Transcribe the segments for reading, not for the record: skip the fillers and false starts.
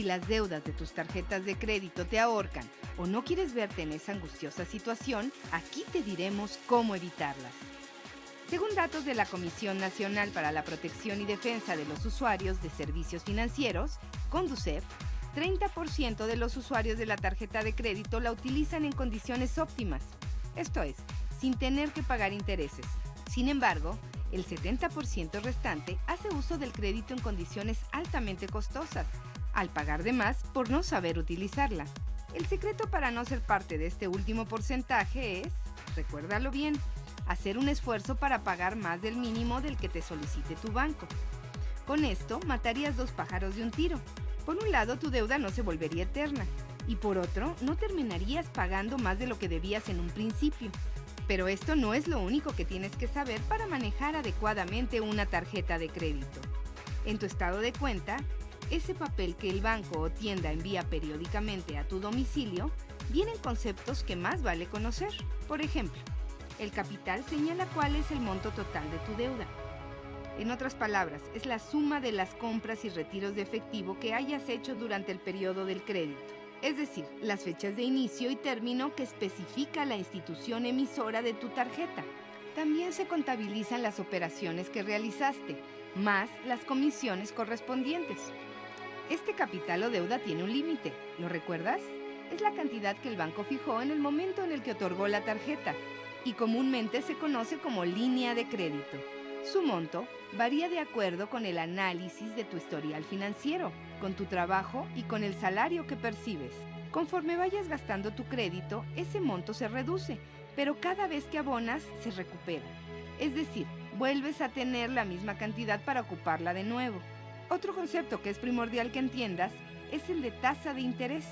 las deudas de tus tarjetas de crédito te ahorcan o no quieres verte en esa angustiosa situación, aquí te diremos cómo evitarlas. Según datos de la Comisión Nacional para la Protección y Defensa de los Usuarios de Servicios Financieros, Conducef, 30% de los usuarios de la tarjeta de crédito la utilizan en condiciones óptimas, esto es, sin tener que pagar intereses. Sin embargo, el 70% restante hace uso del crédito en condiciones altamente costosas, al pagar de más por no saber utilizarla. El secreto para no ser parte de este último porcentaje es, recuérdalo bien, hacer un esfuerzo para pagar más del mínimo del que te solicite tu banco. Con esto, matarías 2 pájaros de un tiro. Por un lado, tu deuda no se volvería eterna, y por otro, no terminarías pagando más de lo que debías en un principio. Pero esto no es lo único que tienes que saber para manejar adecuadamente una tarjeta de crédito. En tu estado de cuenta, ese papel que el banco o tienda envía periódicamente a tu domicilio, vienen conceptos que más vale conocer. Por ejemplo, el capital señala cuál es el monto total de tu deuda. En otras palabras, es la suma de las compras y retiros de efectivo que hayas hecho durante el periodo del crédito. Es decir, las fechas de inicio y término que especifica la institución emisora de tu tarjeta. También se contabilizan las operaciones que realizaste, más las comisiones correspondientes. Este capital o deuda tiene un límite, ¿lo recuerdas? Es la cantidad que el banco fijó en el momento en el que otorgó la tarjeta y comúnmente se conoce como línea de crédito. Su monto varía de acuerdo con el análisis de tu historial financiero, con tu trabajo y con el salario que percibes. Conforme vayas gastando tu crédito, ese monto se reduce, pero cada vez que abonas se recupera. Es decir, vuelves a tener la misma cantidad para ocuparla de nuevo. Otro concepto que es primordial que entiendas es el de tasa de interés,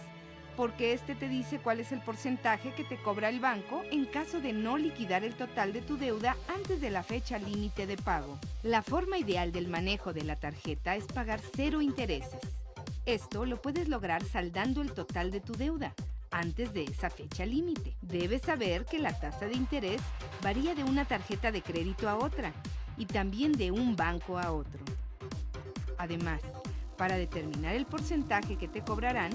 porque este te dice cuál es el porcentaje que te cobra el banco en caso de no liquidar el total de tu deuda antes de la fecha límite de pago. La forma ideal del manejo de la tarjeta es pagar 0 intereses. Esto lo puedes lograr saldando el total de tu deuda antes de esa fecha límite. Debes saber que la tasa de interés varía de una tarjeta de crédito a otra y también de un banco a otro. Además, para determinar el porcentaje que te cobrarán,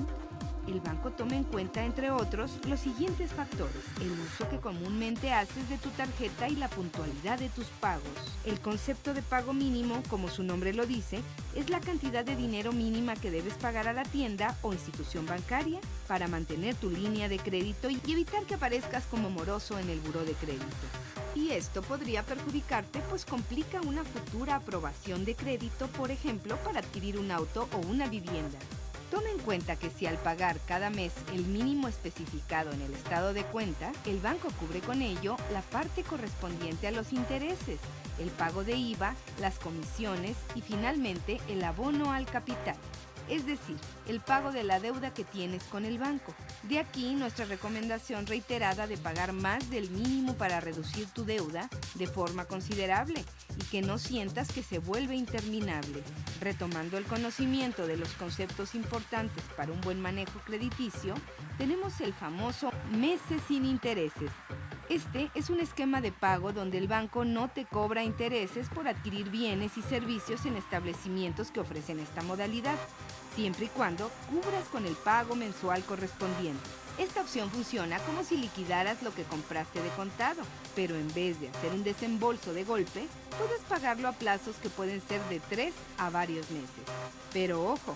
el banco toma en cuenta, entre otros, los siguientes factores: el uso que comúnmente haces de tu tarjeta y la puntualidad de tus pagos. El concepto de pago mínimo, como su nombre lo dice, es la cantidad de dinero mínima que debes pagar a la tienda o institución bancaria para mantener tu línea de crédito y evitar que aparezcas como moroso en el buró de crédito. Y esto podría perjudicarte, pues complica una futura aprobación de crédito, por ejemplo, para adquirir un auto o una vivienda. Toma en cuenta que si al pagar cada mes el mínimo especificado en el estado de cuenta, el banco cubre con ello la parte correspondiente a los intereses, el pago de IVA, las comisiones y finalmente el abono al capital, es decir, el pago de la deuda que tienes con el banco. De aquí nuestra recomendación reiterada de pagar más del mínimo para reducir tu deuda de forma considerable y que no sientas que se vuelve interminable. Retomando el conocimiento de los conceptos importantes para un buen manejo crediticio, tenemos el famoso meses sin intereses. Este es un esquema de pago donde el banco no te cobra intereses por adquirir bienes y servicios en establecimientos que ofrecen esta modalidad, siempre y cuando cubras con el pago mensual correspondiente. Esta opción funciona como si liquidaras lo que compraste de contado, pero en vez de hacer un desembolso de golpe, puedes pagarlo a plazos que pueden ser de 3 a varios meses. Pero ojo,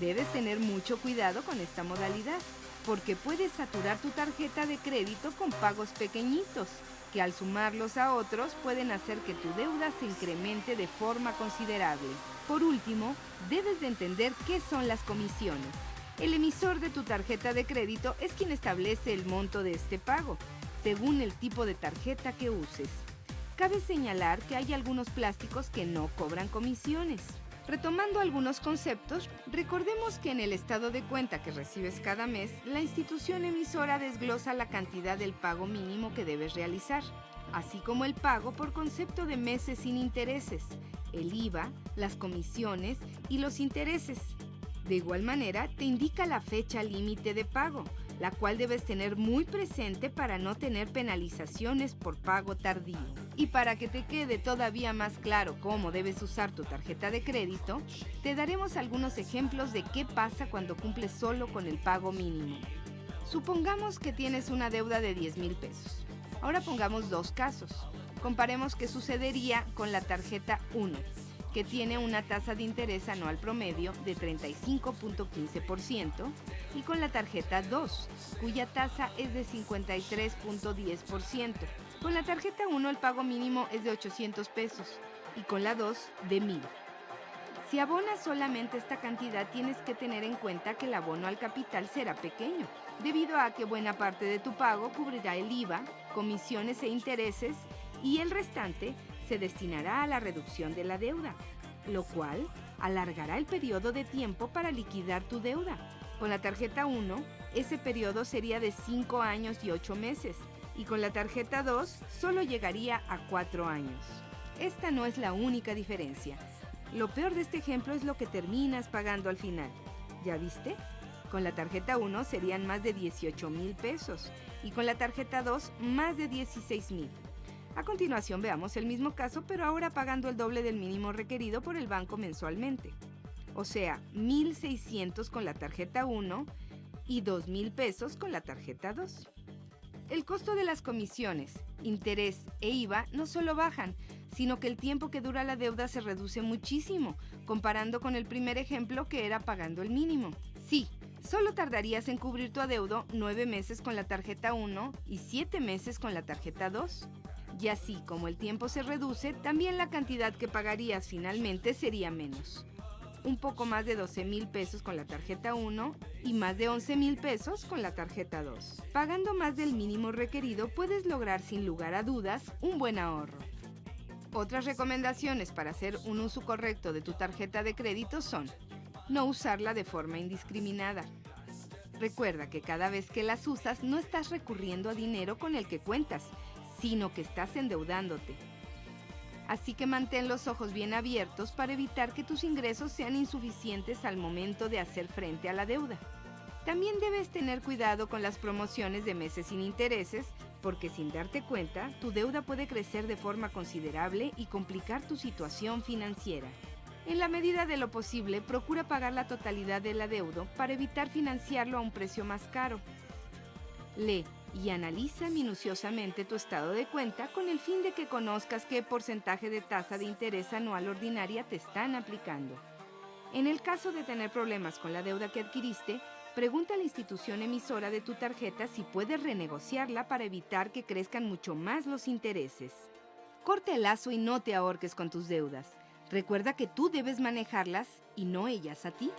debes tener mucho cuidado con esta modalidad, porque puedes saturar tu tarjeta de crédito con pagos pequeñitos, que al sumarlos a otros pueden hacer que tu deuda se incremente de forma considerable. Por último, debes de entender qué son las comisiones. El emisor de tu tarjeta de crédito es quien establece el monto de este pago, según el tipo de tarjeta que uses. Cabe señalar que hay algunos plásticos que no cobran comisiones. Retomando algunos conceptos, recordemos que en el estado de cuenta que recibes cada mes, la institución emisora desglosa la cantidad del pago mínimo que debes realizar, así como el pago por concepto de meses sin intereses, el IVA, las comisiones y los intereses. De igual manera, te indica la fecha límite de pago, la cual debes tener muy presente para no tener penalizaciones por pago tardío. Y para que te quede todavía más claro cómo debes usar tu tarjeta de crédito, te daremos algunos ejemplos de qué pasa cuando cumples solo con el pago mínimo. Supongamos que tienes una deuda de 10,000 pesos. Ahora pongamos dos casos. Comparemos qué sucedería con la tarjeta 1, que tiene una tasa de interés anual promedio de 35.15%, y con la tarjeta 2, cuya tasa es de 53.10%. Con la tarjeta 1 el pago mínimo es de 800 pesos y con la 2 de 1,000. Si abonas solamente esta cantidad, tienes que tener en cuenta que el abono al capital será pequeño, debido a que buena parte de tu pago cubrirá el IVA, comisiones e intereses, y el restante se destinará a la reducción de la deuda, lo cual alargará el periodo de tiempo para liquidar tu deuda. Con la tarjeta 1, ese periodo sería de 5 años y 8 meses, y con la tarjeta 2 solo llegaría a 4 años. Esta no es la única diferencia. Lo peor de este ejemplo es lo que terminas pagando al final. ¿Ya viste? Con la tarjeta 1 serían más de 18,000 pesos, y con la tarjeta 2 más de 16,000. A continuación veamos el mismo caso, pero ahora pagando el doble del mínimo requerido por el banco mensualmente. O sea, 1,600 con la tarjeta 1 y 2,000 pesos con la tarjeta 2. El costo de las comisiones, interés e IVA no solo bajan, sino que el tiempo que dura la deuda se reduce muchísimo, comparando con el primer ejemplo que era pagando el mínimo. Sí, solo tardarías en cubrir tu adeudo 9 meses con la tarjeta 1 y 7 meses con la tarjeta 2. Y así como el tiempo se reduce, también la cantidad que pagarías finalmente sería menos. Un poco más de 12,000 pesos con la tarjeta 1 y más de 11,000 pesos con la tarjeta 2. Pagando más del mínimo requerido puedes lograr sin lugar a dudas un buen ahorro. Otras recomendaciones para hacer un uso correcto de tu tarjeta de crédito son: no usarla de forma indiscriminada. Recuerda que cada vez que las usas no estás recurriendo a dinero con el que cuentas, sino que estás endeudándote. Así que mantén los ojos bien abiertos para evitar que tus ingresos sean insuficientes al momento de hacer frente a la deuda. También debes tener cuidado con las promociones de meses sin intereses, porque sin darte cuenta, tu deuda puede crecer de forma considerable y complicar tu situación financiera. En la medida de lo posible, procura pagar la totalidad del adeudo para evitar financiarlo a un precio más caro. Lee y analiza minuciosamente tu estado de cuenta con el fin de que conozcas qué porcentaje de tasa de interés anual ordinaria te están aplicando. En el caso de tener problemas con la deuda que adquiriste, pregunta a la institución emisora de tu tarjeta si puedes renegociarla para evitar que crezcan mucho más los intereses. Corta el lazo y no te ahorques con tus deudas. Recuerda que tú debes manejarlas y no ellas a ti.